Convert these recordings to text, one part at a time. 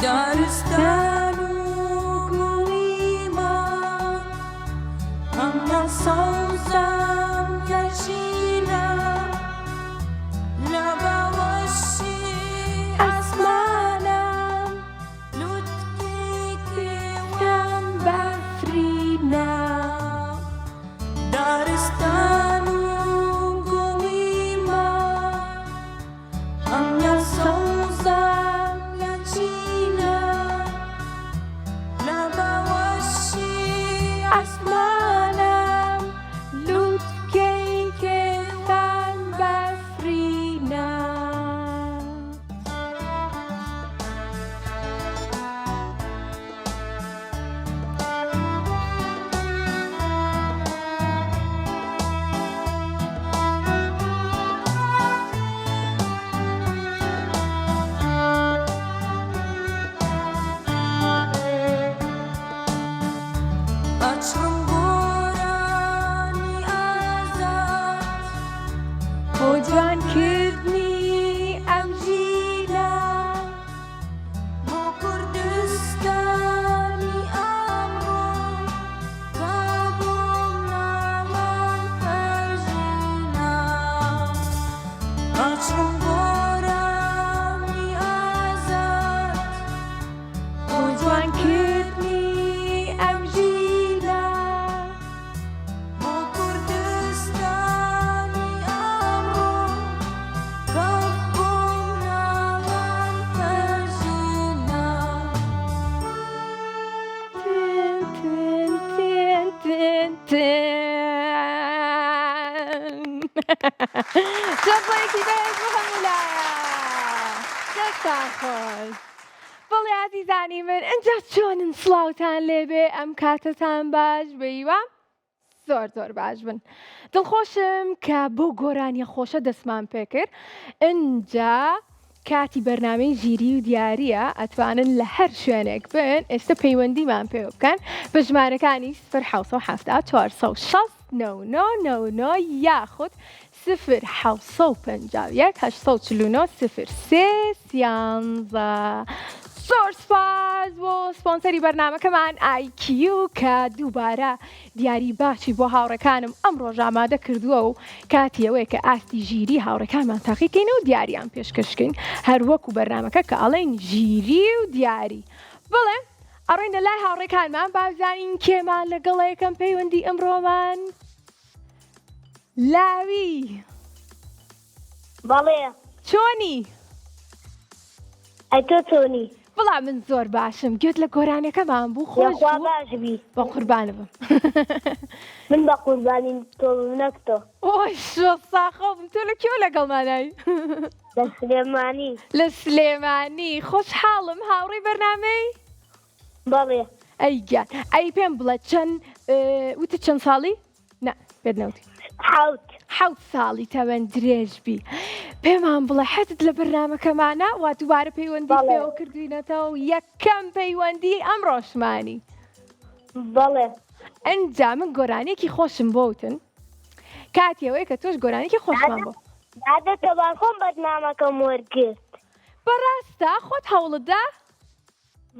دارستان و گوڵیما ئەمە سەوزەم یەژینە لە باوەشی ئەسمانم لوتکی کێوان بەفرینە دارستان و گوڵیما ئەمە سەوزەم یەژینە لە باوەشی ئەسمانم لوتکی کێوان بەفرینە ئەچم گۆرانی ئازاد بۆ جوانکردنی ئەم ژینە بۆ کوردستانی ئەمڕۆ کە بۆم ناوان فەرژینە ئەچم گۆرانی ئازاد بۆ جوانکردنی ئەم ژینە بۆ کوردستانی ئەمڕۆ کە بۆم ناوان فەرژینە تن تن تن تن جەبڵێکی بەهێز بۆ هەموولایە دەستان خۆش بەڵێ عەزیزانی من ئەنجا چۆنن سڵاوتان لێبێ ئەم کاتتان باش بەیوە زۆر زۆر باش بن دڵخۆشم کە بۆ گۆرانیە خۆشە دەستمان پێ کرد ئەنجا کاتی بەرنامەی ژیری و دیاریە ئەتوانن لە هەر شوێنێک بن ئێستا پەیوەندیمان پێ بکەن بە ژمارەکانی 0 460 99 یاخود 0 751 849 03 13 زۆر سپاس بۆ سپۆنسەری بەرنامەکەمان IQ کە دووبارە دیاری باشی بۆ هاوڕەکانم ئەم ڕۆژ ئامادە کردووە و کاتی ئەوەیە کە ئاستی ژیری هاوڕەکانمان تاقیکەین و دیاریان پێشکەشکەین هەر وەکو بەرنامەکە کە ئەڵێن ژیری و دیاری بڵێ ئەڕۆین لە لای هاوڕێکانمان بابزانین کێمان لەگەڵ یەکەم پەیوەندی ئەمڕۆمان لاوی بەڵێ چۆنی؟ ئەی تۆ چۆنی؟ بەڵام من زۆر باشم گوێت لە گۆرانەکەمان بوو خۆش یاخوا بوو باش بی بە قوربانە بم من بە قوربانی تۆ نەک تۆ ئۆی شۆ ساخۆ بم تۆ لە کێوە لەگەڵمانایی لە سلێمانی لە سلێمانی خۆشحاڵم هاوڕێی بەرنامەی بەڵێ ئەی گیان ئەی پێم بڵێ چەند وتە چەند ساڵی؟ نە پێت نەوتی حەوت ساڵی تەمەەن درێژبی پێمان بڵێ حەزت لە بەرنامەکەمانە وا دووبارە پەیوەندی بەڵێ. پێوە کردوینەتەوە و یەکەم پەیوەندی ئەم ڕۆژمانی بەڵێ ئەنجا من گۆرانێکی خۆشم بۆتن کاتیەوەی کە تۆش گۆرانێکی خۆشمان بۆ عادەتەوان خۆم بەرنامەکەم وەرگرت بەڕاستە خۆت هەوڵدا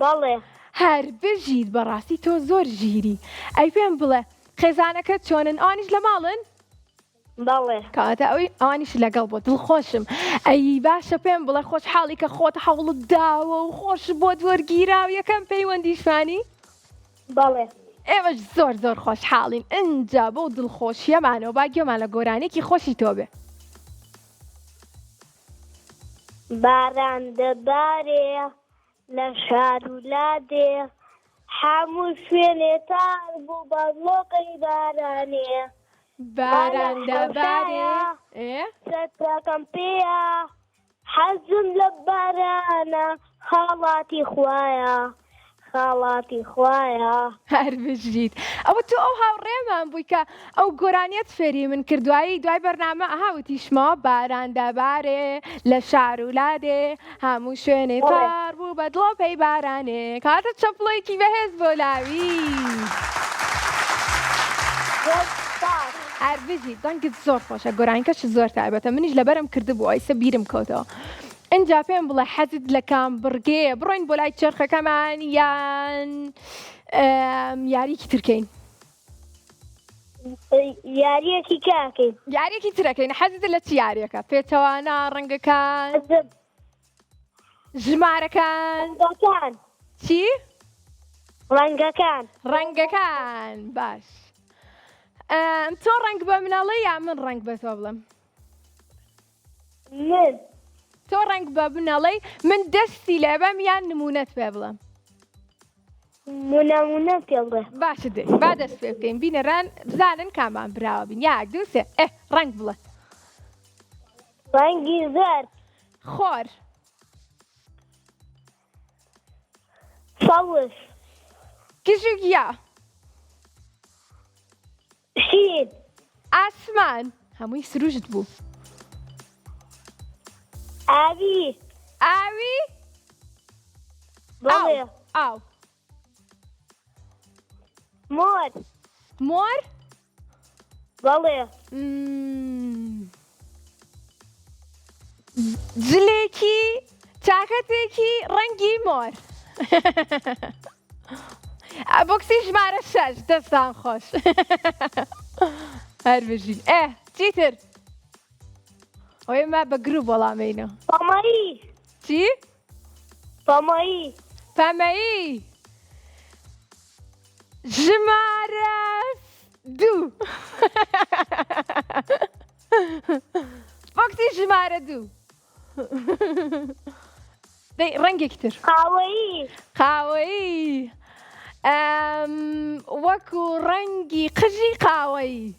بەڵێ هەر بژیت بەڕاستی تۆ زۆر ژیری ئەی پێم بڵێ خێزانەکەت چۆنن ئەوانیش لە ماڵن بەڵێ کاتە ئەوی ئەوانیش لەگەڵ بۆ دڵخۆشم ئەی باشە پێم بڵێ خۆشحاڵی کە خۆت هەوڵت داوە و خۆش بۆت وەرگیرا و یەکەم پەیوەندیشفانی بەڵێ ئێوەش زۆر زۆر خۆشحاڵین ئەنجا بۆ دڵخۆشیەمانەوە با گوێمان لە گۆرانێکی خۆشی تۆ بێ باران دەبارێ لە شار و لادێ هەموو شوێنێ تار بوو بەڵۆقەی بارانێ باران دەبارێ سەتراکەم پێیە حەزم لە بارانە خاڵاتی خوایە خاڵاتی خوایە هەر بژیت ئەوە تو ئەو هاوڕێمان بووی کە ئەو گۆرانیت فێری من کردوایی دوای بەرنامە ئەهاوتیشمەوە باران دەبارێ لە شار و لادێ هەموو شوێنێ تار بوو بە دڵۆ پێی بارانێ کاتە چەپڵێکی بەهێز بۆ لاوی هەر بژیت دەنگت زۆر خۆشە گۆرانیکەش زۆر تایبەتە منیش لەبەرم کردبوو ئەیسە بیرم کەوتەوە ئەجا پێم بڵێ حەزت لە کام بڕگەیە بڕۆین بۆ لای چرخەکەمان یان یاریکی ترکەین یاریەکی کاکەین یاریەکی ترەکەین حەزت لە چی یاریەکە پێچەوانە ڕەنگەکان ژمارەکان ڕەنگەکان چی؟ ڕەنگەکان ڕەنگەکان باش تۆ ڕەنگ بە منەڵی یا من ڕەنگ بە تۆ بڵم من تۆ ڕەنگ بە بنەڵی من دەستی لێ بەم یان نمونەت پێ بڵم منەمونە پێ بڵێ باشە دێ با دەست پێ بکەین بینەران بزانن کامان براوە بین یاک دوو سێ ڕەنگ بڵێ ڕەنگی زەرد خۆر سەوز کژوگیا شین ئاسمان هەمووی سروشت بوو ئاوی ئاوی بڵێ ئاو مۆر مۆر بڵێ جلێکی چاکەتێکی ڕەنگی مۆر بۆکسی ژمارە 6 دەستان خۆش هەر بژین چیتر ئەوێ ما بە گروپ وەڵامەینە پەمەی چی؟ پەمەی پەمەیی ژمارە 2 بۆکسی ژمارە 2 دەی ڕەنگێکی تر قاوەیی قاوەیی وەکو ڕەنگی قژی قاوەیی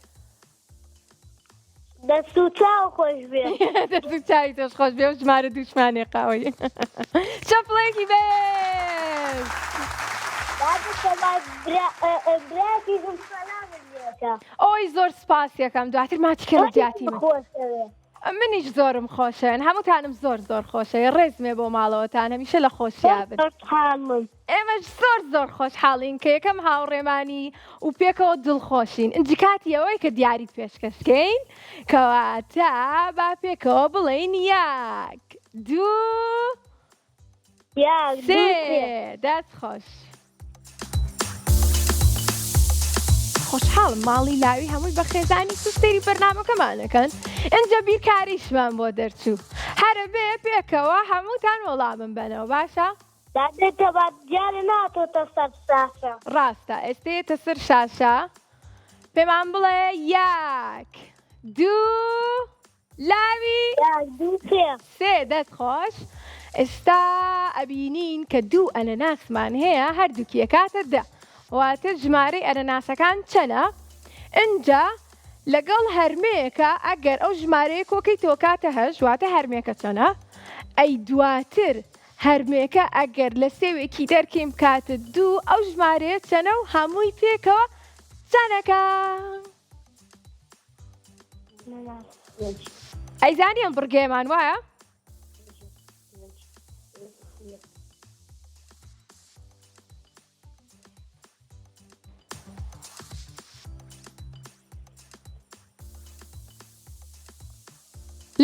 دەست و چاو خۆش بێ دەست و چاوی تۆش خۆش بێ و ژمارە دووشمانێ قاوەیی چەپڵێکی بێت براکی سەلامت بێتە ئۆی زۆر سپاس یەکەم دواتر ماچکە لە جیاتیمە خۆشەوێ منیش زۆرم خۆشن هەمووتانم زۆر زۆر خۆشە ڕێزمێ بۆ ماڵەوەتان هەمیشە لە خۆشیابن حاڵم ئێمەش زۆر خۆشحاڵین کە یەکەم هاوڕێمانی و پێکەوە دڵخۆشین ئەنجی کاتی ئەوەی کە دیاریت پێشکەشکەین کەواتە با پێکەوە بڵێین یاک دوو سێ دەست خۆش خۆشحاڵم ماڵی لاوی هەمووی بە خێزانی سوستێری بەرنامەکەمانەکەن ئەنجە بیرکاریشمان بۆ دەرچوو هەرە بێ پێکەوە هەمووتان وەڵامم بنەوە باشە؟ دادێتە بادجارە ناتۆتە سەر ساشە ڕاستە ئێستێتە سەر شاشە پێمان بڵێ یاک دوو لاوی دوو سێ سێ دەست خۆش ئێستا ئەبینین کە دوو ئەنەناسمان هەیە هەردووکیە کاتە دە واتە ژمارەی ئەنەناسەکان چەنە ئەنجا لەگەڵ هەرمەیەکە ئەگەر ئەو ژمارەیە کۆکەی تۆ کاتە هەش واتە هەرمێکە چەنە ئەی دواتر هەرمێکە ئەگەر لە سێوێکی دەرکەیم کاتە دوو ئەو ژمارەیە چەنە و هەمووی پێکەوە چەنەکە ئەیزانی ئەم بڕگەیەمان وایە؟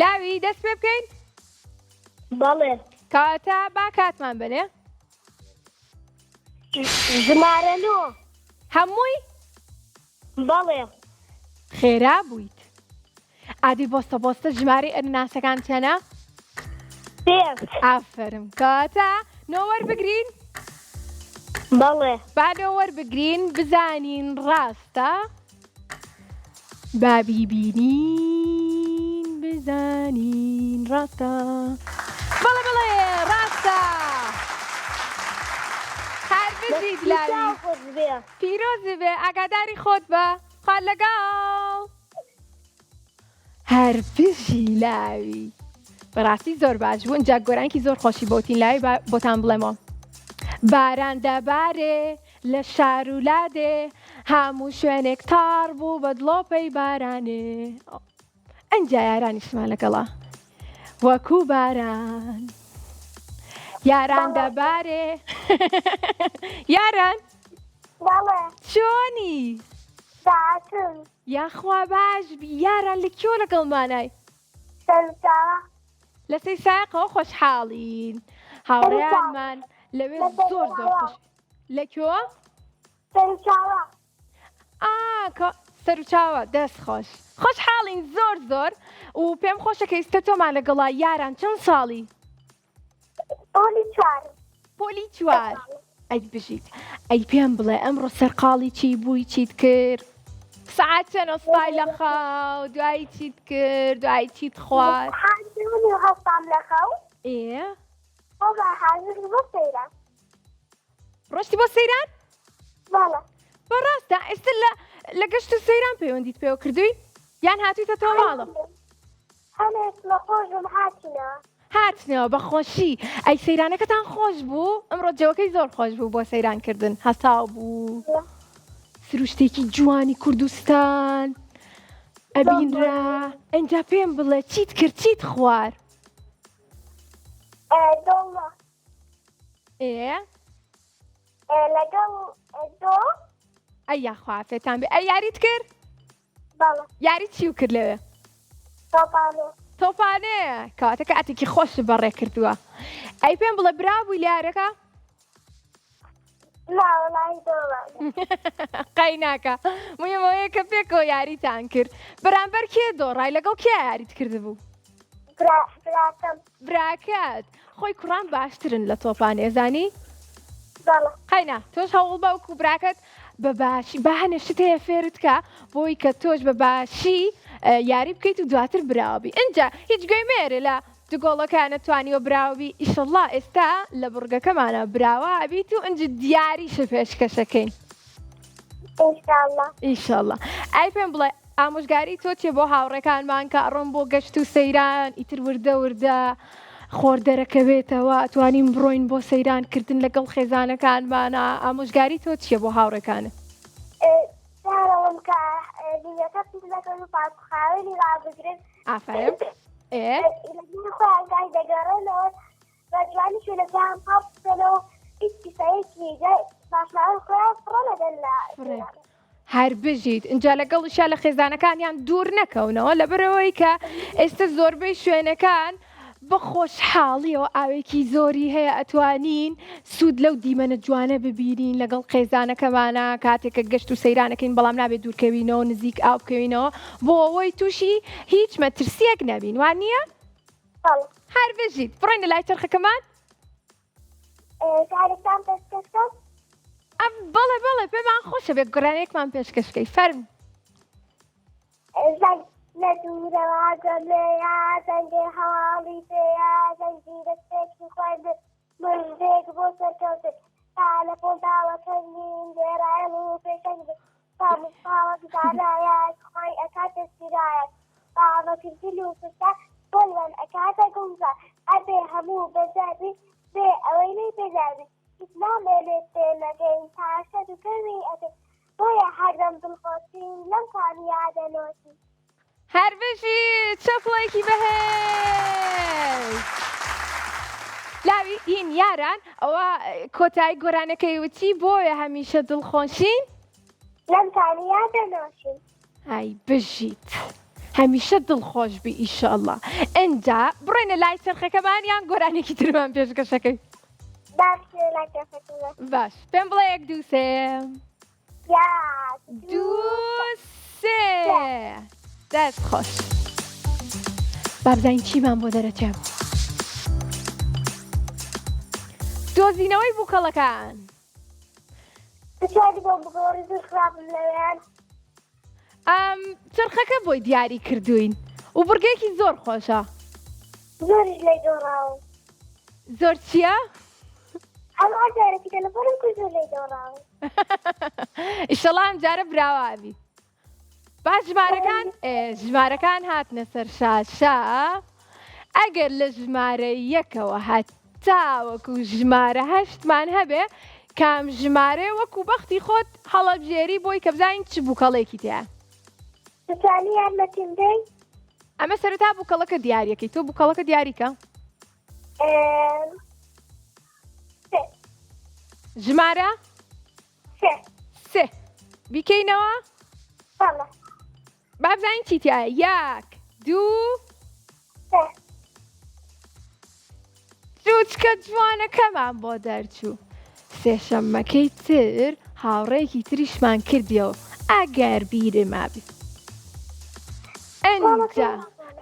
لاوی دەست پێ بکەین بەڵێ کەواتە با کاتمان بنێ ژمارە نۆ هەمووی بەڵێ خێرا بوویت ئادی بۆستە ژمارەی ئەنەناسەکان چەنە؟ سێ ئافرم کەواتە نۆ وەربگرین بەڵێ با نۆ وەربگرین بزانین ڕاستە با بیبینین بزانین ڕاستە بڵێ ڕاستە هەر بزیت لاوی خۆش بێ پیرۆزی بێ ئاگاداری خۆت بە خوا لەگەڵ هەر بژی لاوی بەڕاستی زۆر باش بوو ئەنجا گۆرانکی زۆر خۆشی بۆتین لاوی بۆتان بڵێمەوە باران دەبارێ لە شار و لادێ هەموو شوێنێک تار بوو بە دڵۆپەی بارانێ ئەنجا یارانیشمان لەگەڵا وەکوو باران یاران دەبارێ یاران بەڵێ چۆنی ساعتم یاخوا باش بی یاران لە کێوە لەگەڵمانای سەرچاوە لە سەی سایقەوە خۆشحاڵین هاوڕێیانمان لەوێ زۆر خۆش لەکوێوە سەرچاوە سەر و چاوە دەست خۆشحاڵین زۆر و پێم خۆشە کە ئێستا تۆمان لەگەڵا یاران چەند ساڵی ئۆلی چوار پۆلی چوار ئەی بژیت ئەی پێم بڵێ ئەمڕۆ سەرقاڵی چی بووی چیت کرد سعات چەند ئۆستای لە خاو دوایی چیت کرد دوایی چیت خوارد حاضرونی و هەستام لە خەو بۆ حاضر بۆ سەیران ڕۆشتی بۆ سەیران بەڵێ بەڕاستە ئێستا لە گەشت و سەیران پەیوەندیت پێوە کردووی یان هاتوویتە تۆ ماڵە هەنێک لە خۆشم هاتنەوە بە خۆشی ئەی سەیرانەکەتان خۆش بوو ئەمڕۆ جەوەکەی زۆر خۆش بوو بۆ سەیرانکردن هەساو بوو سروشتێکی جوانی کوردستان ئەبینرا ئەنجا پێم بڵێ چیت کرد چیت خوار دۆڵە لەگەڵ دۆ ئەی یاخوا فێتان بێ ئەی یاریت کرد بەڵێ یاری چی و کرد لەوێ تۆپانێ تۆپانەیە کەواتە کاتێکی خۆش بەڕێ کردووە ئەی پێم بڵێ برابووی لارەکە ناوەڵی دۆڵە قەی ناکە مویەمەوەیە کە پێکەوە یاریتان کرد بەرامبەر کێ دۆڕای لەگەڵ کێ یاریت کردبوو براتم براکەت خۆی کوڕان باشترن لە تۆپانێ زانی بەڵێ قەینا تۆش هەوڵ بە وەکو براکەت بە باشی با هەنێشت هەیە فێرت کە بۆی کە تۆش بە باشی یاری بکەیت و دواتر براوبی اینجا هیچ گوێی مێرە لە دوگۆڵەکانە توانیوە براوبی ئیشەڵڵا ئێستا لە بڕگەکەمانە براوە ئەبیت و ئەنج دیاریشە پێشکەشەکەین ئیشەڵڵا ئای پێم بڵێ ئامۆژگاری تۆ چێ بۆ هاوڕێکانمان کە ئەڕۆم بۆ گەشت و سەیران ئیتر وردە خۆر دەرەکەوێتەوە ئەتوانین بڕۆین بۆ سەیرانکردن لەگەڵ خێزانەکانمانە ئامۆژگاری تۆ چییە بۆ هاوڕێکانە دارەوەم کە دیەکە پیلەکەن و پاخاوێنی ڕابگرن ئافرێن خۆیان گای دەگەڕێنەوە بە جوانی شوێنەکان پاڵبکەنەوە هیچ پیسەیەکی باشناوی خۆیان فڕە لەدەن لە هەر بژیت اینجا لەگەڵشا لە خێزانەکانیان دوور نەکەونەوە لەبەرەوەی کە ئێستا زۆربەی شوێنەکان بە خۆشحاڵیەوە ئاوێکی زۆری هەیە ئەتوانین سوود لەو دیمەنە جوانە ببینین لەگەڵ خێزانەکەمانە کاتێکە گەشت و سەیرانەکەین بەڵام نابێت دوورکەوینەوە نزیک ئاو بکەوینەوە بۆ ئەوەی تووشی هیچ مەترسیەک نەبین وان نییە؟ هەر بژیت بڕۆین لە لای چرخەکەمان بەڵێ پێمان خۆشە بێت گۆرانەیەکمان پێشکەشکەی فەرم لە دوورەوە گەمەیە زەنگێ هەواڵی پێیا زەنگی دەستێکی خوارد مژدێک بۆ سەرکەوتن تا لە پۆڵداوەکەنین لێرایەن و پێشەنگ پاموسپاوەک دانایە خۆی ئەکاتە سیرایەت پاوەکردن و پشتا بۆڵوان ئەکاتە گومزە ئەبێ هەموو بەزابی بێ ئەوەی نەی پێزابی هیچ نامێنێت تێنەگەین تاشە دوکەوی ئەبێ بۆیە هەردەم دڵخۆشین لەم کامیادەنۆتی هەر بژیت چەپڵێکی بەهێز لاوی ئین یاران ئەوە کۆتایی گۆرانەکەی وتی بۆیە هەمیشە دڵخۆشین لەم کامیادەنۆشین ئای بژیت هەمیشە دڵخۆش بی ئیشەڵڵا ئەنجا بڕێنە لای چرخەکەمان یان گۆرانێکی ترمان پێشکەشەکەی باش پێم بڵێ یەک دوو سێ دوو سێ دەست خۆش بابزین چیمان بۆ دەرەچێم دۆزینەوەی بووکەڵەکان چرخەکە بۆی دیاری کردوین و بورگەیەکی زۆر خۆشە زۆریش لێ دۆڕاوە زۆر چییە؟ ئەمە جارێکی تەلەفۆنم کرد زۆر لێ دۆڕاوە ئیشەڵڵا ئەم جارە براوابی باش ژمارەکان هاتنە سەر شاشە ئەگەر لە ژمارە یەکەوە هەتاوەکو ژمارە هەشتمان هەبێ کام ژمارە وەکو بەختی خۆت هەڵەبژێری بۆی کە بزانین چ بووکەڵێکی تەیە دەتوانی یارمەتیم بدەیت ئەمە سەرەتا بووکەڵەکە دیاریەکەی تۆ بووکەڵەکە دیاریکە ژمارە سێ بیکەینەوە با بزانین چی تایە یەک دوو جوچکە جوانەکەمان بۆ دەرچوو. سێشەممەکەی تر هاوڕێکی تریشمان کردیەوە ئەگەر بیرم ئابێ. ئەنجا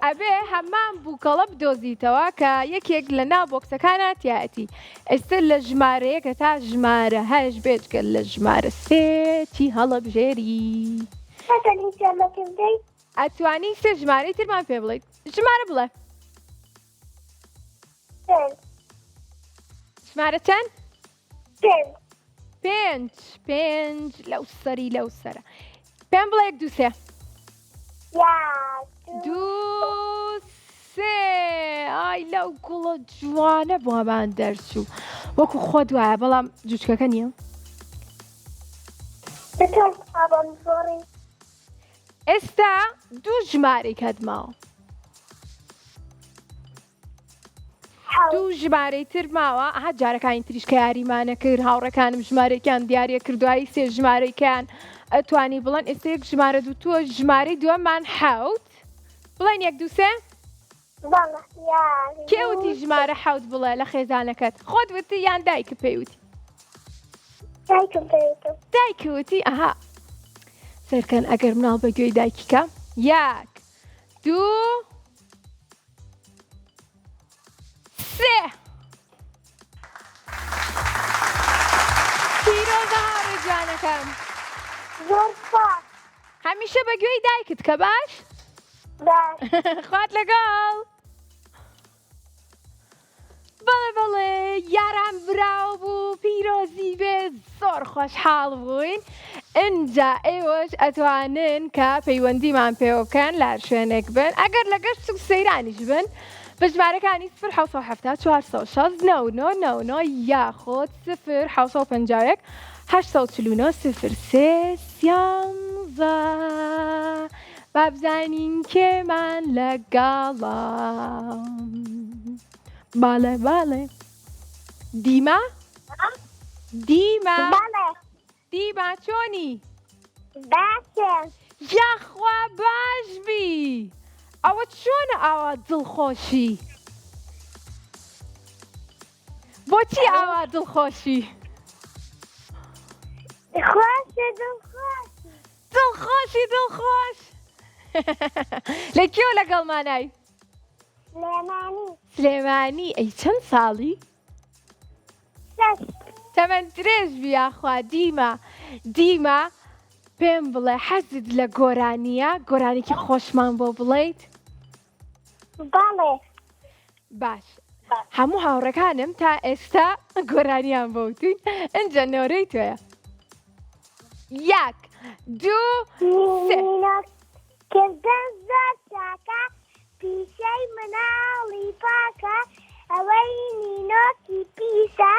ئەبێ هەمان بووکەڵە بدۆزیتەوە کە یەکێک لە ناو بۆکسەکانە تایەتی. ئێستا لە ژمارەیەکە تا ژمارە هەش بێچکە لە ژمارە سێتی هەڵەبژێری. ئەتوانی سێ ژمارەی ترمان پێ بڵێیت. ژمارە بڵێ. ژمارە چەند؟ پێنج لەو سەری لەو سەرە. پێم بڵێ یەک دوو سێ. دوو سێ. ئای لەو گوڵە جوانە بۆمان دەرچوو وەکو خۆ دوایە بەڵام جوچکەکە نییە. ئێستا دوو ژمارەی کەدماوە. دوو ژمارەی تر ماوە ئەها جارەکانی تریش کە یاریمانە کرد هاوڕەکانم ژمارەیەکیان دیارە کردوایی سێ ژمارەیەکیان ئەتوانی بڵێن ئێستا یەک ژمارە دووتووە ژمارەی دووەممان حەوت بڵێن یەک دوو سێ. کێوتی ژمارە حەوت بڵێ لە خێزانەکەت خۆت وتی یان دایکە پێیوتی؟ دایکەوتی. ئەها سەرکەن ئەگەر مناڵ بە گوێی دایکیکە. یەک دوو سێ. پیرۆزە هاوڕێ جوانەکەم. هەمیشە بە گوێی دایکت کە باش؟ خوات لەگەڵ. بەڵێ یاران براو بوو پیرۆزی بێ زۆر خۆشحاڵ بووین. ئینجا ئێوەش ئەتوانن کە پەیوەندیمان پێوە بکەن لە شوێنێک بن ئەگەر لە گەشت و سەیرانیش بن بە ژمارەکانی 0 4 یاخۆد 0 751 849 03 13 با بزانین کێمان لەگەڵە. باڵێ دیما دیما چۆنی؟ یاخوا باش بی. ئەوە چۆنە ئاوا دڵخۆشی؟ بۆچی ئاوا دڵخۆشی؟ دڵخۆش. لەکوێ لەگەڵمانای؟ سلێمانی. ئەی چەند ساڵی؟ تەمەەن درێژ بیاخوا دیما پێم بڵێ حەزت لە گۆرانیە گۆرانێکی خۆشمان بۆ بڵێیت؟ باش هەموو هاوڕەکانم تا ئێستا گۆرانیان بۆتین ئەنجە نۆرەی توێە. یەک دوو سێ. کردن زۆر چاکە پیشەی مناڵی پاکە ئەوەی نینۆکی پیسە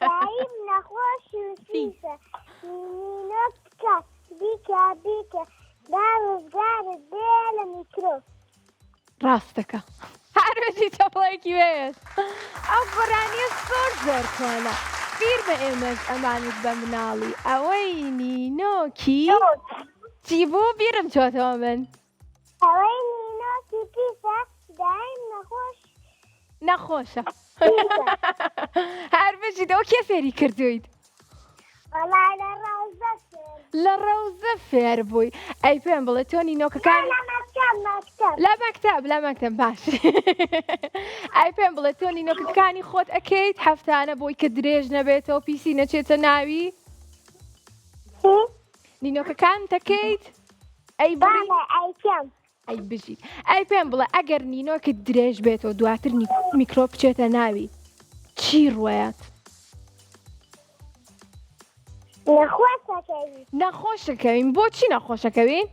دایم نەخۆش و سیسە نینۆک بکە بیکە داوزگارت بێ لە میکرۆ. ڕاستەکە هەروەشی تەپڵێکی وێت. ئەو گۆرانیە زۆر توانە. بیر بە ئێمەش ئەمانت بە مناڵی ئەوەی نینۆکی چی بوو بیرم چۆتەوە من؟ ئەوەی نینۆکی پیسە دایم نەخۆشە. هەروەشی دەوە کێ فێری کردویت؟ لە ڕەوزە فێر بووی. ئەی پێم بڵێ تۆ نینۆکەکان لە مەکتەب باش. ئەی پێم بڵێ تۆ نینۆکەکانی خۆت ئەکەیت هەفتانە بۆی کە درێژ نەبێتەوە پیسی نەچێتە ناوی؟ نینۆکەکان تەکەیت؟ ئەی بژیت. ئەی پێم بڵێ ئەگەر نینۆکت درێژ بێتەوە دواتر میکرۆب بچێتە ناوی چی ڕوایەت؟ نەخۆشەکەوین. بۆچی نەخۆشەکەوین؟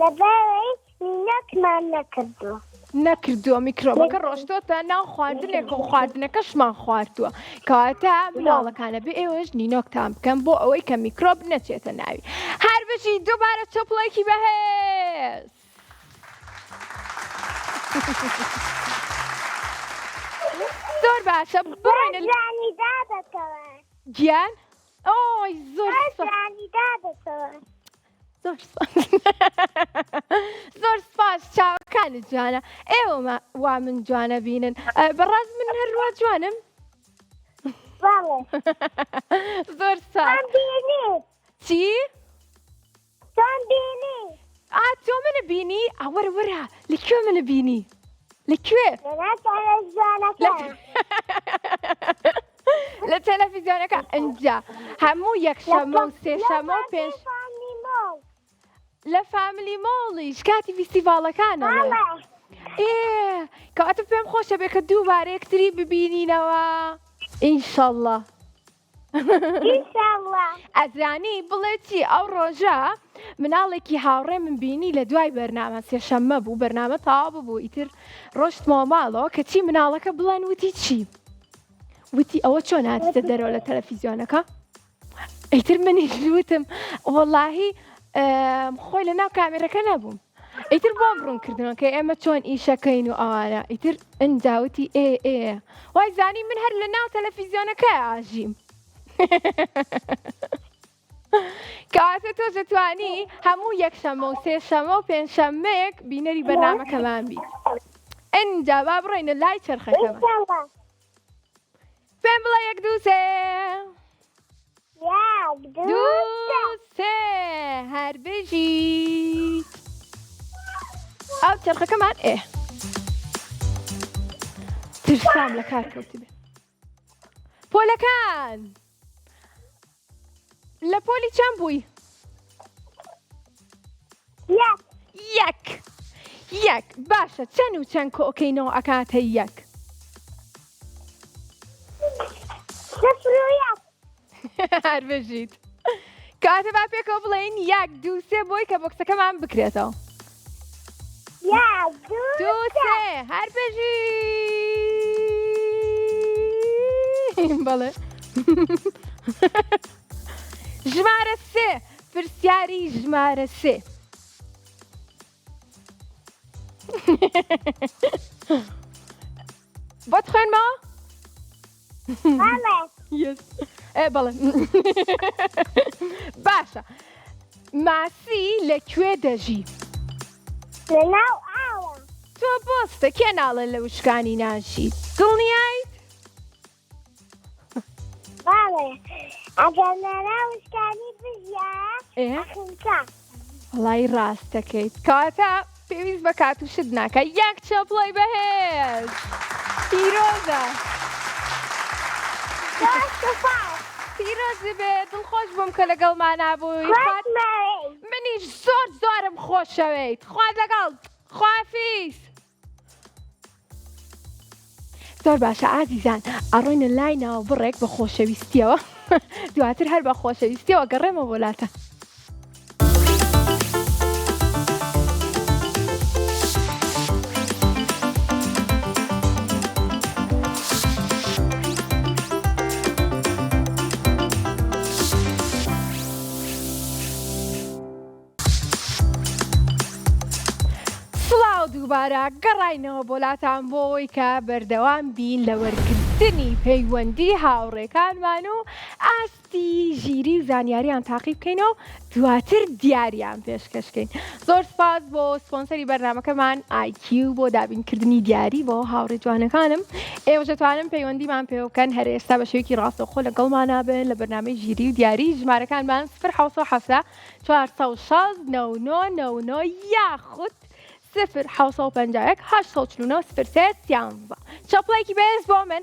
لەبەرەوەی نینۆکمان نەکردووە میکرۆبەکە ڕۆشتۆتە ناو خواردنێکە و خواردنەکەشمان خواردووە کەواتە مناڵەکانە بێ ئێوەش نینۆکتان بکەن بۆ ئەوەی کە میکرۆب نەچێتە ناوی. هەر بژی دووبارە چۆپڵێکی بەهێز. زۆر باشە بڕێنە گیان. ئۆی زۆر زۆر سپاس چاوەکانت جوانە ئێوە وا من جوانە بینن بەڕاست من هەروە جوانم بەڵێ زۆر ساز تۆم بینی چی؟ تۆم بینی تۆ منە بینی وەرە وەرە لەکوێ منە بینی لەکوێ لەناو تەلەڤیزیۆنەکە لە تەلەڤیزیۆنەکە ئەنجا هەموو یەکشەمە و سێشەمە و پێنج فامی مۆڵ لە فامیلی مۆڵیش کاتی فیستیڤاڵەکانەوە کەواتە پێم خۆشە بێ کە دووبارە یەکتری ببینینەوە ئینشەڵڵا ئینشاڵڵا ئەزانی بڵێ چی ئەو ڕۆژە مناڵێکی هاوڕێ من بینی لە دوای بەرنامە سێشەممە بوو بەرنامە تاوا ببوو ئیتر ڕۆشتمەوە ماڵەوە کە چی مناڵەکە بڵێن وتی چی وتی ئەوە چۆن هاتیتە دەرەوە لە تەلەڤیزیۆنەکە ئیتر منیش وتم وەڵاهی خۆی لە ناو کامێرەکە نەبووم ئیتر بۆم ڕوون کردنەوە کە ئێمە چۆن ئیشەکەین و ئەوانە ئیتر ئەنجاوتی وای زانی من هەر لە ناو تەلەڤیزیۆنەکە ئاژیم کەواتە تۆ دەتوانی هەموو یەکشەمە و سێشەمە و پێنجشەممەیەک بینەری بەرنامەکەمان بیت ئەنجا با بڕۆینە لای چرخەکەمان ئینشاڵڵا پێم بڵێ یەک دوو سێ یەک دوو سێ هەر بژیت ئەو چرخەکەمان ترسام لە کار کەوتی بێ پۆلەکان لە پۆلی چەند بووی؟ یەک باشە چەند و چەند کۆکەینەوە ئەکاتە یەک صفر و یەک هەر بژیت کاتە با پێکەوە بڵێین یەک دوو سێ بۆی کە بۆکسەکەمان بکرێتەوە یەک دوو سێ هەر بژیت بەڵێ ژمارە سێ پرسیاری ژمارە سێ بۆ تخوێنمەوە؟ بەڵێ باشە ماسی لەکوێ دەژی؟ لەناو ئاوە تۆ بۆستە کێ ناڵێن لە وشکانی ناشیت دڵنیایت؟ بەڵێ ئەگەر لەناو وشکانی بژیا ئەخینکە وەڵای ڕاستەکەیت کاتە پێویست بە کات و شت ناکە یەک چەپڵی بەهێز پیرۆزە پیرۆزی بێ دڵخۆش بووم کە لەگەڵمان بووی منیش زۆرم خۆشەوێیت خوات لەگەڵ خوافیز زۆر باشە ئازیزان ئەڕۆینە لای ناو بڕێک بە خۆشەویستیەوە دواتر هەر بە خۆشەویستیەوە گەڕێمە وڵاتە دووبارە گەڕاینەوە بۆلاتان بۆی کە بەردەوام بین لە وەرگرتنی پەیوەندی هاوڕێکانمان و ئاستی ژیری و زانیاریان تاقی بکەینەوە دواتر دیاریان پێشکەشکەین زۆر سپاس بۆ سپۆنسەری بەرنامەکەمان IQ بۆ دابینکردنی دیاری بۆ هاوڕێ جوانەکانم ئێوە دەتوانن پەیوەندیمان پێ بکەن هەر ئێستا بە شێوەیەکی ڕاستەوخۆ لەگەڵمانە بن لە بەرنامەی ژیری و دیاری ژمارەکانمان 0 یاخود 0 849 03 چاپڵێکی بێز بۆ من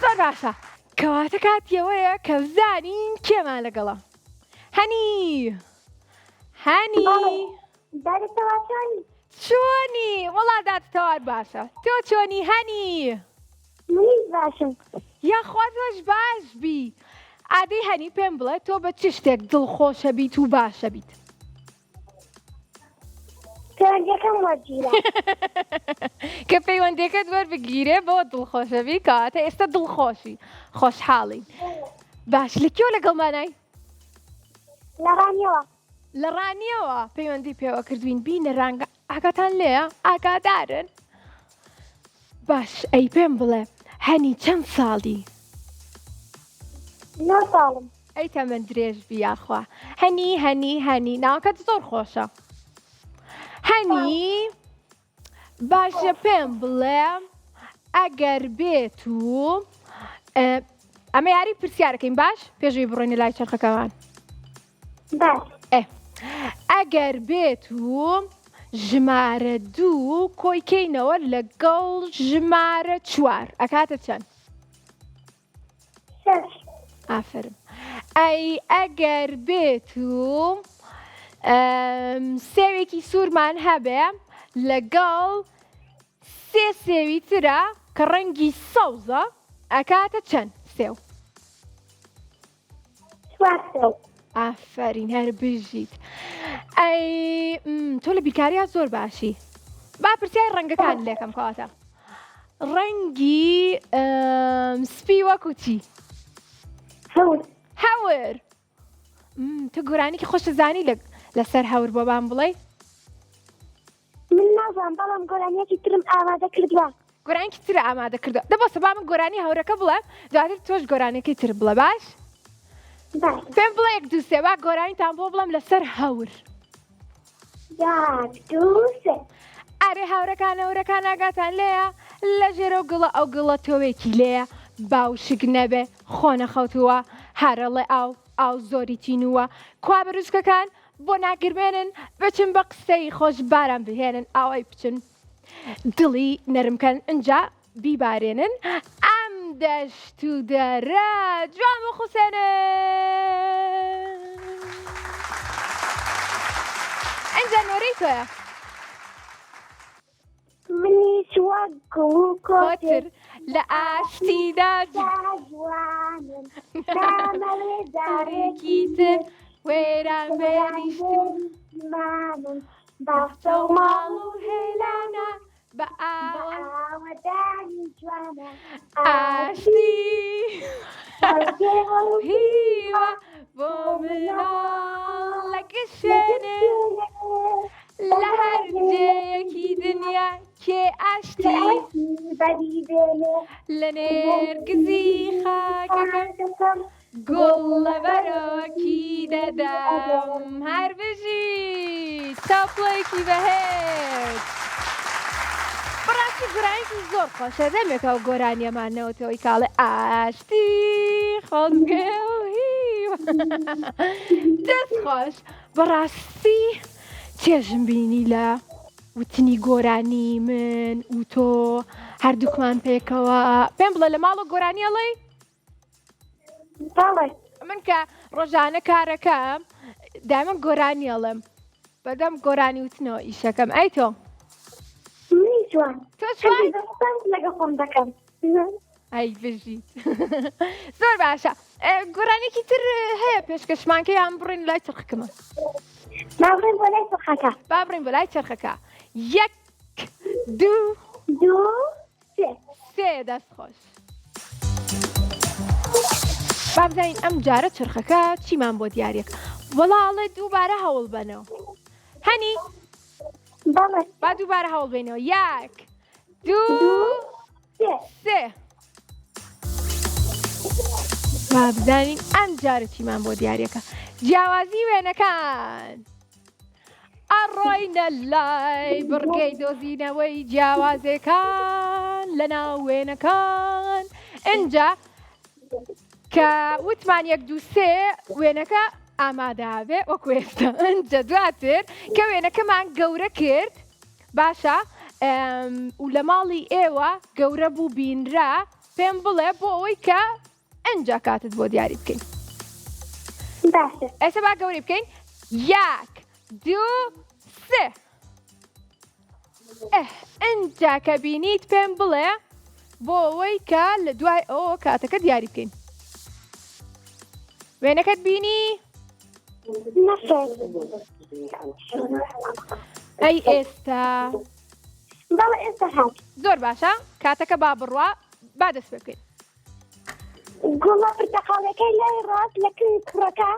زۆر باشە کەواتە کاتیەوەیە کە بزانین کێمان لەگەڵە هەنی چۆنی وەڵا دادتەوار باشە تۆ چۆنی هەنی منیش باشم یاخوا تۆش باش بی ئادەی هەنی پێم بڵێ تۆ بە چ شتێک دڵخۆشە بیت و باشە بیت پەیوەندیەکەم وەرگیرە کە پەیوەندیەکەت وەربگیرێ بۆ دڵخۆشە بی کەواتە ئێستا دڵخۆشی خۆشحاڵین باش لەکوێ لەگەڵمانای لە ڕانیەوە پەیوەندی پێوە کردوین بینە ڕەنگە ئاگاتان لێیە ئاگادارن باش ئەی پێم بڵێ هەنی چەند ساڵی نۆ ساڵم. ئەی تەمەەن درێژ بیاخوا هەنی ناوەکەت زۆر خۆشە. هەنی باشە پێم بڵێ ئەگەر بێت و ئەمە یاری پرسیارەکەین باش پێشوی بڕۆینە لای چرخەکەمان. باش. ئەگەر بێت و ژمارە 2 کۆیکەینەوە لەگەڵ ژمارە 4 ئەکاتە چەند؟ 6. ئافرم. ئەی ئەگەر بێت و سێوێکی سوورمان هەبێ لەگەڵ 3 سێوی ترە کە ڕەنگی سەوزە ئەکاتە چەند سێو؟ 4 سێو. ئافرین هەر بژیت. ئەی تۆ لە بیرکاریات زۆر باشی. با پرسیای ڕەنگەکان لێکەم کەواتە ڕەنگی سپی وەکو چی؟ هەور. هەور. تۆ گۆرانێکی خۆشە زانی لەسەر هەور بۆ بام بڵێ؟ من نازانم بەڵام گۆرانیەکی ترم ئامادە کردووە. گۆرانێکی ترە ئامادە کردو دەبەستە با من گۆرانی هەورەکە بڵێ دواتر تۆش گۆرانێکی تر بڵێ باش؟ باش. پێم بڵێ 1 2 3 با گۆرانیتان بۆ بڵێم لەسەر هەور. 1 2 3. ئەرێ هەورەکان ئاگاتان لێیە لە ژێرە و گڵە ئەو گڵە تۆوێکی لێیە باوشک نەبێ خۆ نەخەوتووە هەرەڵێ ئاو زۆری تینووە کوا بەروچکەکان بۆ ناگرمێنن بچن بە قسەی خۆش باران بهێنن ئاوای بچن دڵی نەرمکەن ئەنجا بیبارێنن ئەم دەشت و دەرە جوان بخوسێنن. ئەنجا نۆرەی تۆیە. منیش وەک گوڵ و کۆتر لە ئاشتیدا جوانم نامەوێ جارێکی تر وێران بێنیشتم مانم بەختە و ماڵ و هێلانە بە ئاوەدانی جوانە ئاشتی هیوە بۆ مناڵ لە گشێنێ لە هەر جێیەکی دنیا کێ ئاشتی لە نێرگزی خاکەکەم گوڵ لە بەرۆکی دەدەم هەر بژیت چاپڵێکی بەهێز. بەڕاستی گۆرانێکی زۆر خۆشە دەمێکە و گۆرانیەمانەوەتەوەی کاڵێ ئاشتی خۆزگە و هیوە دەست خۆش. بەڕاستی چێژم بینی لە وتنی گۆرانی من و تۆ هەردووکمان پێکەوە پێم بڵێ لە ماڵە گۆرانیەڵێ؟ من کە ڕۆژانە کارەکەم دایمەن گۆرانیەڵێم بەدەم گۆرانی وتنەوە ئیشەکەم. ئەی تۆ؟ جوان. تۆ جوان؟ لەگە خۆم دەکەم. ئەی بژیت زۆر باشە. گۆرانێکی تر هەیە پێشکەشمانکە یان بڕین لای چرخەکەمە؟ ناڕێن بۆ لای چرخەکە. با بڕین بۆ لای چرخەکە. 1 2 3 دەست خۆش. با بزانین ئەم جارە چرخەکە چیمان بۆ دیارێک وەڵاڵێ دووبارە هەوڵ بنەوە. هەنی با دووبارە هەوڵ بینەوە. 1 2 3 با بزانین ئەم جارە چیمان بۆ دیارێکە. جیاوازی وێنەکان ئەڕۆینە لای بڕگەی دۆزینەوەی جیاوازەکان لە ناو وێنەکان. ئینجا کە وتمان 1 2 3 وێنەکە ئامادەبێ وەکو ئێستا. ئەنجا دواتر کە وێنەکەمان گەورە کرد باشە و لە ماڵی ئێوە گەورە بوو بینرا پێم بڵێ بۆ ئەوەی کە ئەنجا کاتت بۆ دیاری بکەین. ئێستا با گەوری بکەین. 1 2 3 ئەنجا کە بینیت پێم بڵێ بۆ ئەوەی کە لە دوای ئەوە کاتەکە دیاری بکەین. وێنەکەت بینی؟ ئەی ئێستا بەڵێ ئێستا هات. زۆر باشە کاتەکە با بڕوا با دەست پێ بکەین. گوڵە پرتەقاڵەکەی لای ڕاست لە کوڕەکە.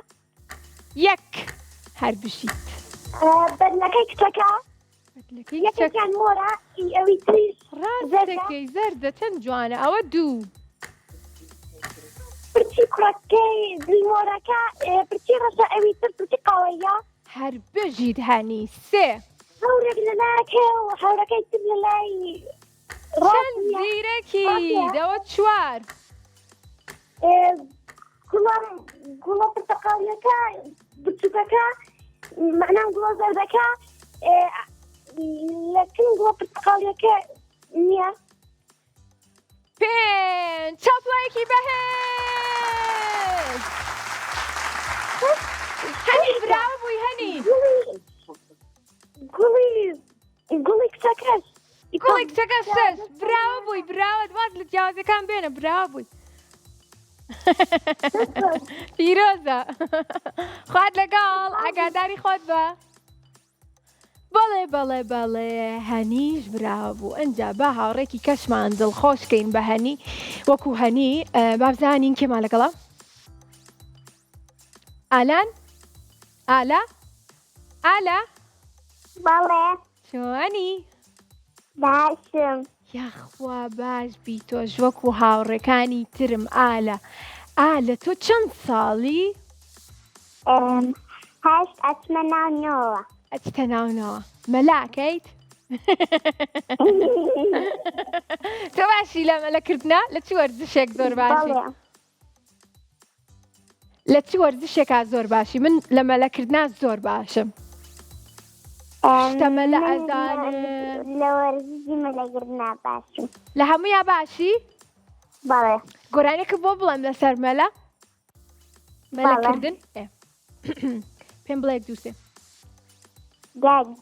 1 هەر بشیت. بەرلەکەی کچەکە یەکێکیان مۆرە ئەوی تریش ڕاستەکەی زەردە چەند جوانە. ئەوە 2 پرچی کوڕەکەی دلمۆرەکە پرچی ڕەشە ئەوی تر پرچی قاوەیە هەر بژیت هەنی سێ هەورێک لە لایەکە و هەورەکەی تر لە لای چەند زیرەکی دەوە چوار گوڵە پرتەقاڵیەکە بچووکەکە معنام گوڵە زەردەکە لەکن گوڵە پرتەقاڵیەکە نییە پێنج چاپڵایەکی بەهێز هەنی براوە بووی هەنی گوڵی کچەکەش گوڵی کچەکە شەش براوە بووی براوە دواز لە جیاوازەکان بێنە براوە بووی پیرۆزە خوات لەگەڵ ئاگاداری خۆت بە بەڵێ هەنیش براوە بوو ئەنجا بە هاوڕێکی کەشمان دڵخۆشکەین بە هەنی وەکو هەنی بابزانین کێمان لەگەڵە ئالان ئالا بەڵێ چۆنی باشم یاخوا باش بی تۆش وەکو هاوڕێکانی ترم ئالە تۆ چەند ساڵی هەشت ئەچمە ناونەوە ئەچتە ناونەوە مەلاکەیت تۆ باشی لە مەلەکردنا لە چی وەرزشێک زۆر باشی لە چی وەرزشێکا زۆر باشی من لە مەلەکردنا زۆر باشم شتە مەلە ئەزانم لە وەرزشی مەلەگرنا باشم لە هەموویا باشی بەڵێ گۆرانێکە بۆ بڵێم لەسەر مەلەکردن پێم بڵێ دووسێ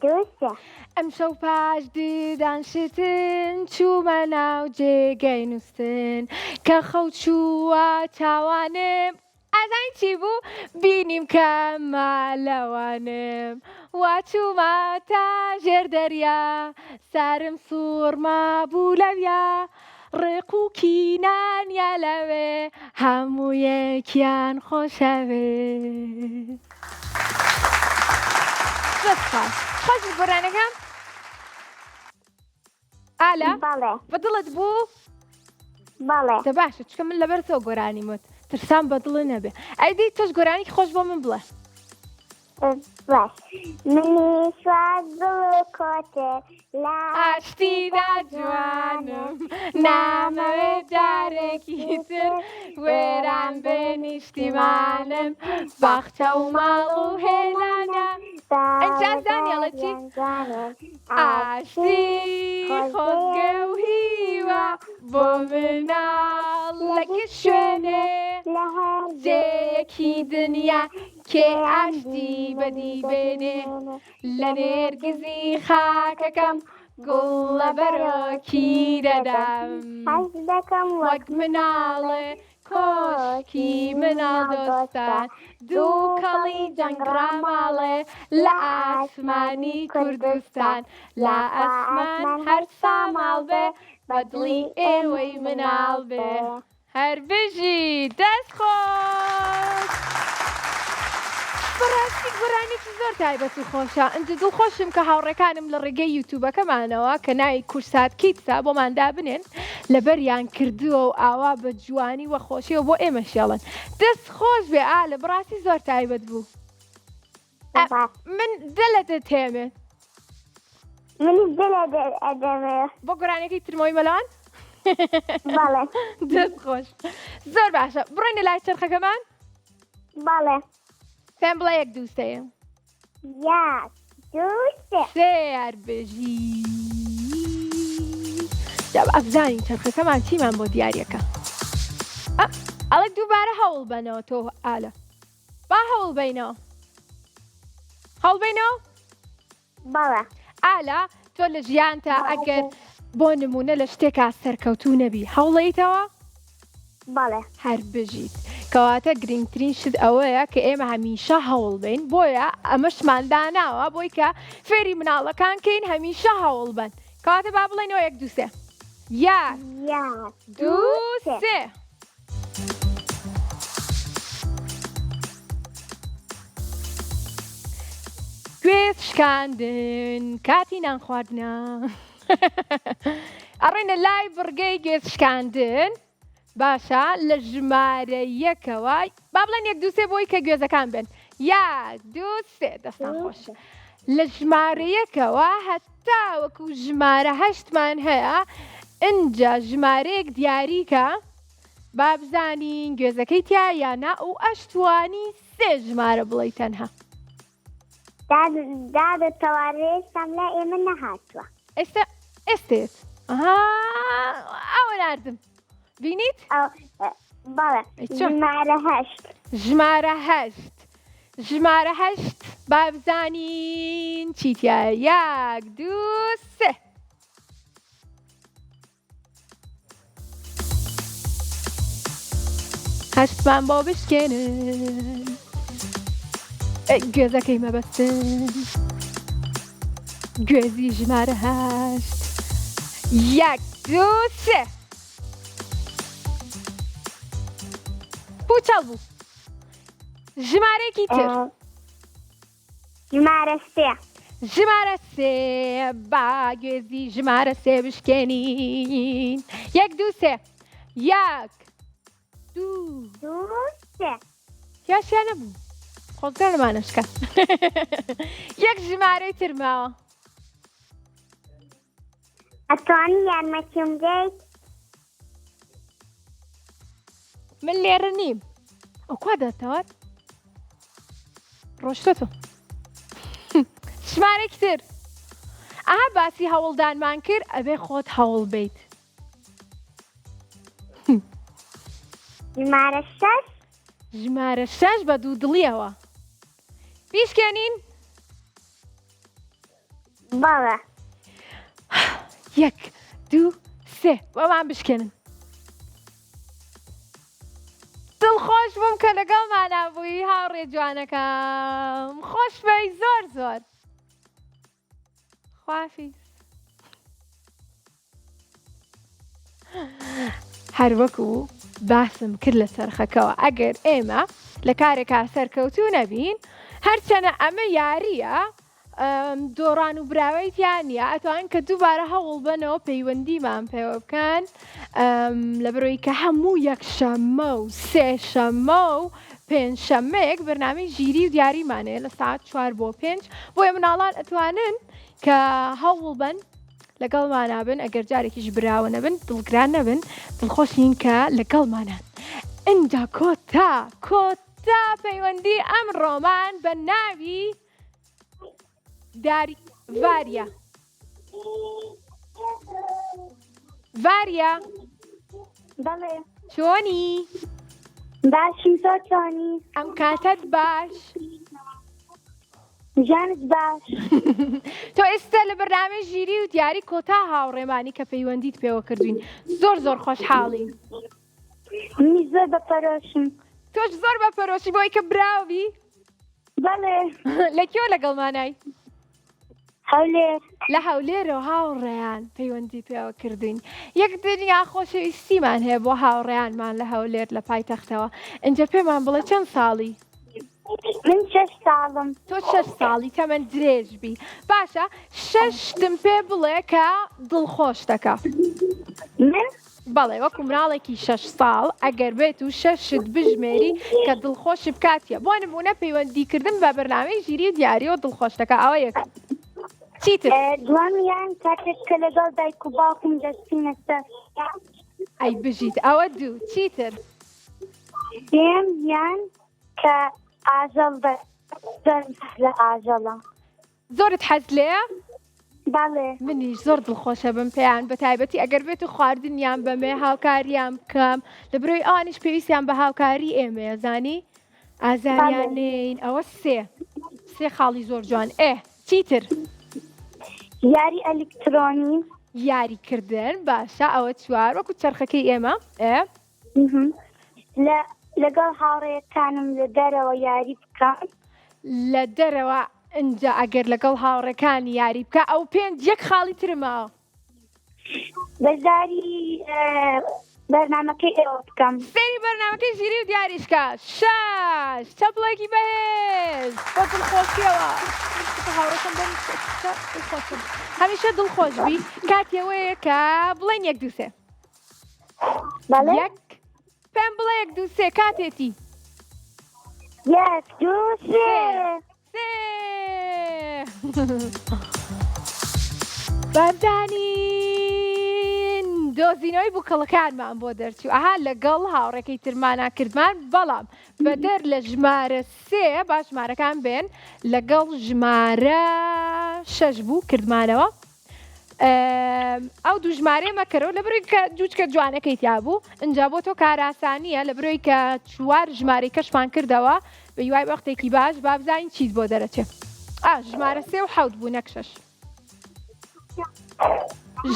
دووسە ئەم شەو پاش ددانشتن چوومە ناو جێگەی نووسن کە خەو چووە چاوانم ئازانی چی بوو بینیم کە مالەوانم وا چوومە تا ژێر دەریا سارم سوورما بوو لەویا ڕێق و کینانیا لەوێ هەموو یەکیان خۆشەوێ خۆش گۆرانەکەم ئالا بەدڵت بوو بەڵێ دە باشە چکە من لەبەر تۆ گۆرانی مت ترسان بەدڵ نەبێ ئەیدەی تۆش گۆرانێکی خۆش بۆ من بڵێ باش منی سواد دڵ کۆتێ لا ئاشتیدا جوانم نامەوێ جارێکی تر وێران بێ نیشتیمانم باخچە و ماڵ و هێلانە ئەنجا زانیەڵە چی ئاشتی خۆزگە و هیوە بۆ مناڵ لەگە شوێنێ جێیەکی دنیا کێ ئاشتی بەدی بێنێ لە نێرگزی خاکەکەم گوڵ لە بەرۆکی دەدەم حەز دەکەم وەک مناڵێ کۆشکی مناڵ دۆستان دوو کەڵی جەنگڕاماڵێ لە ئاسمانی کوردستان لە ئەسمان هەر ساماڵ بێ بەدڵی ئێوەی مناڵ بێ هەر بژی دەست خۆش بەڕاستی گۆرانێکی زۆر تایبەت و خۆشە ئەنجە دڵخۆشم کە هاوڕێکانم لە ڕێگەی یوتیوبەکەمانەوە کە ناوی کورسات کیتسا بۆمان دابنێن لەبەریان کردووە و ئاوا بە جوانی وە خۆشیەوە بۆ ئێمە شێڵن دەست خۆش بێ ئالە بڕاستی زۆر تایبەت بوو من دلەتە تێمێ منی دلە ئەدەمێ بۆ گۆرانێکی ترمەوەی مەلان بەڵێ دەست خۆش زۆر باشە بڕۆینە لای چرخەکەمان بەڵێ پێم بڵێ یەک دووسەیە یەک دوو سێ سێربژی ئەفزانی چرخەکەمان چیمان بۆ دیارەکە ئەڵێ دووبارە هەوڵ بنەوە تۆ ئالە با هەوڵ بینەوە بەڵێ ئالە تۆ لە ژیانتە ئەگەر بۆ نمونە لە شتێکا سەرکەوتوو نەبی هەوڵیتەوە بەڵێ هەر بژیت کەواتە گرنگترین شت ئەوەیە کە ئێمە هەمیشە هەوڵ بین بۆیە ئەمەشمان داناوە بۆی کە فێری مناڵەکان کەین هەمیشە هەوڵ بن کەواتە با بڵێنەوە یەک دووسێ یەک دوو سێ گوێز شکاندن کاتی نان خواردنە ئەڕێنە لای بڕگەی گوێز شکاندن باشە لە ژمارە یەکەوە با بڵێن 1 2 3 بۆی کە گوێزەکان بن 1 2 3 دەستان خۆش لە ژمارە یەکەوە هەتا وەکو ژمارە 8مان هەیە ئینجا ژمارەیەک دیاریکە با بزانین گوێزەکەی تیا یانا و ئەشتوانی 3 ژمارە بڵێ تەنها دادەتەوارێشتم لە ئێمە نەهاتووە ئێستێت ئەوە ناردم بینیت بەڵێ ژمارە 8 ژمارە 8 با بزانین چیتیە 1 2 3 هەشتمان بۆ بشکێنن گوێزەکەی مەبەستن گوێزی ژمارە 8 1 2 3 پوچەڵ بوو ژمارەیەکی تر ژمارە 3 با گوێزی ژمارە 3 بشکێنین 1 2 3 1 2 3 یاشیان نەبوو خۆزگەرمانەشکە یەک ژمارەی تر ماوە ئەتوانی یارمەتیم بدەیت من لێرە نیم ئەو کوا دەتەوەت ڕۆشتۆتۆ ژمارەیەکی تر ئاها باسی هەوڵدانمان کرد ئەبێ خۆت هەوڵ بیت ژمارە 6 بە دوو دڵیەوە بیشکێنین بەڵێ 1 2 3 بەمان بشکێنن دڵخۆش بووم کە لەگەڵمانە بووی هاوڕێ جوانەکەم خۆش بەی زۆر زۆر خوافیز هەر وەکو باسم کرد لە سەرخەکەەوە ئەگەر ئێمە لە کارێکا سەرکەوتوو نەبین هەرچەنە ئەمە یاریە دۆڕان و براوەیتیان نیە ئەتوان کە دووبارە هەوڵ بنەوە پەیوەندیمان پێوە بکەن لە بەرۆی کە هەموو یەکشەممە و سێشەممە و پێنجشەممەیەک بەرنامەی ژیری و دیاریمانەیە لە ساعت 4 بۆ 5 بۆیە مناڵان ئەتوانن کە هەوڵ بن لەگەڵمانە بن ئەگەر جارێکیش براوە نەبن دڵگران نەبن دڵخۆشین کە لەگەڵمانان ئینجا کۆتا پەیوەندی ئەم ڕۆمان بە ناوی ڤاریا بەڵێ چۆنی باشی زۆر چۆنی ئەم کاتت باش ژانت باش تۆ ئێستا لە بەرنامەی ژیری و دیاری کۆتا هاوڕێمانی کە پەیوەندیت پێوە کردوین زۆر زۆر خۆشحاڵی منی زۆر بەپەرۆشم تۆش زۆر بەپەرۆشی بۆی کە براوی بەڵێ لەکوێ لەگەڵمانای هەولێر لە هەولێرەوە هاوڕێیان پەیوەندی پێوە کردوین یەک دنیا خۆشەویستیمان هەیە بۆ هاوڕێیانمان لە هەولێر لە پایتەختەوە ئەنجە پێمان بڵێ چەند ساڵی من 6 ساڵم تۆ 6 ساڵی تەمەەن درێژبی باشە 6تم پێ بڵێ کە دڵخۆش دەکە من بەڵێ وەکو مناڵێکی 6 ساڵ ئەگەر بێت و 6 بژمێری کە دڵخۆشی بکاتیە بۆ نمونە پەیوەندیکردن بە بەرنامەی ژیری و دیاریەوە دڵخۆش دەکە ئەوە یەک چیتر دووەمیان کاتێک کە لەگەڵ دایک و باوکم دەستینە سەر ئەی بژیت ئەوە دوو چیتر سێمیان کە ئاژەڵ لە ئاژەڵە زۆرت حەز لێە بەڵێ منیش زۆر دڵخۆشە بم پێیان بە تایبەتی ئەگەر بێت و خواردنیان بەمێ هاوکاریان بکەم لە بڕۆی ئەوانیش پێویستیان بە هاوکاری ئێمەیە زانی ئازاریان نین ئەوە سێ خاڵی زۆر جوان چیتر یاری ئەلکترۆنی یاریکردن باشە ئەوە چوار وەکو چرخەکەی ئێمە لەگەڵ هاوڕێیەکانم لە دەرەوە یاری بکەم لە دەرەوە ئەنجا ئەگەر لەگەڵ هاوڕێکانی یاری بکە ئەو پێنج یەک خاڵی ترماوە بەزاری بەرنامەکەی ئێوە بکەم سەیری بەرنامەکەی ژیری و دیاریشکە شاش چەپڵێکی بەهێز بۆ دڵخۆشیەوە هاوڕێکم هەمیشە دڵخۆش بی کاتیەوەیە کە بڵێن 1 2 3 بەڵێ 1 پێم بڵێ 1 2 3 کاتێتی 1 2 3 سێ بەردانین دۆزینەوەی بووکەڵەکانمان بۆ دەرچوو ئەها لەگەڵ هاوڕێکەی ترمانە کردمان بەڵام بەدەر لە ژمارە 3 با ژمارەکان بێن لەگەڵ ژمارە 6 بوو کردمانەوە ئەو دوو ژمارە مەکەرەوە لە بڕۆی کە جوچکە جوانەکەی تیا بوو اینجا بۆ تۆ کاراسانیە لە بڕۆی کە 4 ژمارەی کەشمان کردەوە بە یوای وەختێکی باش با بزانین چیت بۆ دەرەچێت ژمارە 3 و 7 بوو نەک 6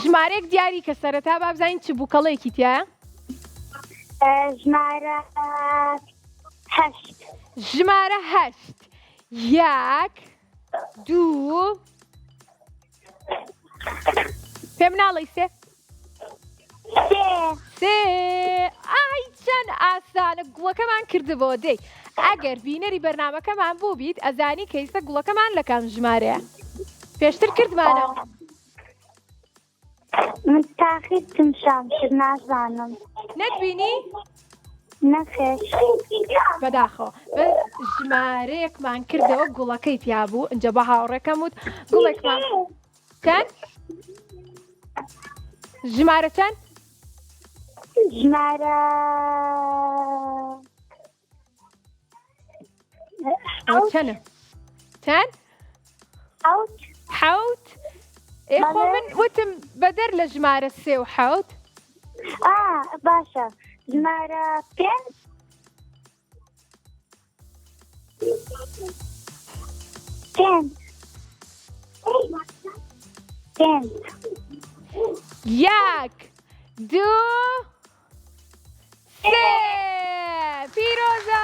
ژمارەیەک دیاری کە سەرەتا با بزانین چ بووکەڵەیەکی تایە ژمارە 8 ژمارە 8 1 2 پێم ناڵی سێ سێ ئای چەند ئاسانە گوڵەکەمان کردبەوە دەی ئەگەر بینەری بەرنامەکەمان بوو بیت ئەزانی کەیسە گوڵەکەمان لە کام ژمارەیە پێشتر کردمانەوە من تاقیتم شامشت نازانم نەتبینی؟ نەخێر بەداخەوە بە ژمارەیەکمان کردەوە گوڵەکەی تیا بوو ئەنجە بە هاوڕێکەم وت گوڵێکمان چەند؟ ژمارە چەند؟ ژمارە چەنە؟ چەند؟ حەوت؟ خۆ من وتم بەدەر لە ژمارە 3 و 7 باشە ژمارە 5 1 2 3 پیرۆزە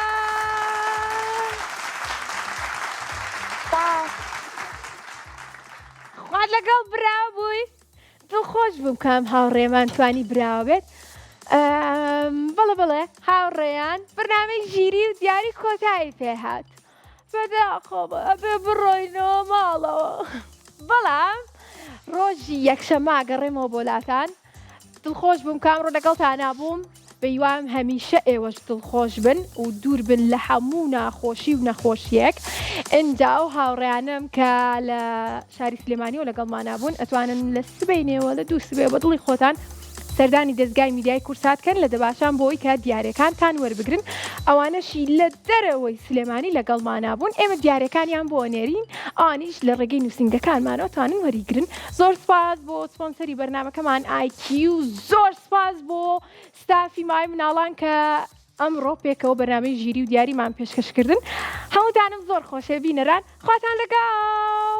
خوارد لەگەڵ براو بووی دڵخۆش بووم کام هاوڕێمان توانی براوە بێت بەڵێ هاوڕێیان بەرنامەی ژیری و دیاری کۆتایی پێهات بەداخۆ ئەبێ بڕۆینەوە ماڵەوە بەڵام ڕۆژی یەکشەممە گەڕێمەوە بۆلاتان دڵخۆش بووم کامڕۆ لەگەڵتان نابووم بە هیوام هەمیشە ئێوەش دڵخۆش بن و دوور بن لە هەموو ناخۆشی و نەخۆشیەک ئینجا و هاوڕێیانم کە لە شاری سلێمانی و لەگەڵمان نابوون ئەتوانن لە سبەینێەوە لە دوو سبێ بە دڵی خۆتان سەردانی دەستگای میدیای کورساتکەن لە دەباشان بۆی کە دیارەکانتان وەربگرن ئەوانەشی لە دەرەوەی سلێمانی لەگەڵمانابوون ئێمە دیارەکانیان بۆ نێرین ئانیش لە ڕێگەی نووسنگەکانمانەوە توانن وەریگرن زۆر سپاس بۆ سپۆنسەری بەرنامەکەمان IQ زۆر سپاس بۆ ستافی مای مناڵان کە ئەمڕۆ پێکەوە بەرنامەی ژیری و دیاریمان پێشکەشکردن هەمووتانم زۆر خۆشە بینەران خواتان لەگەڵ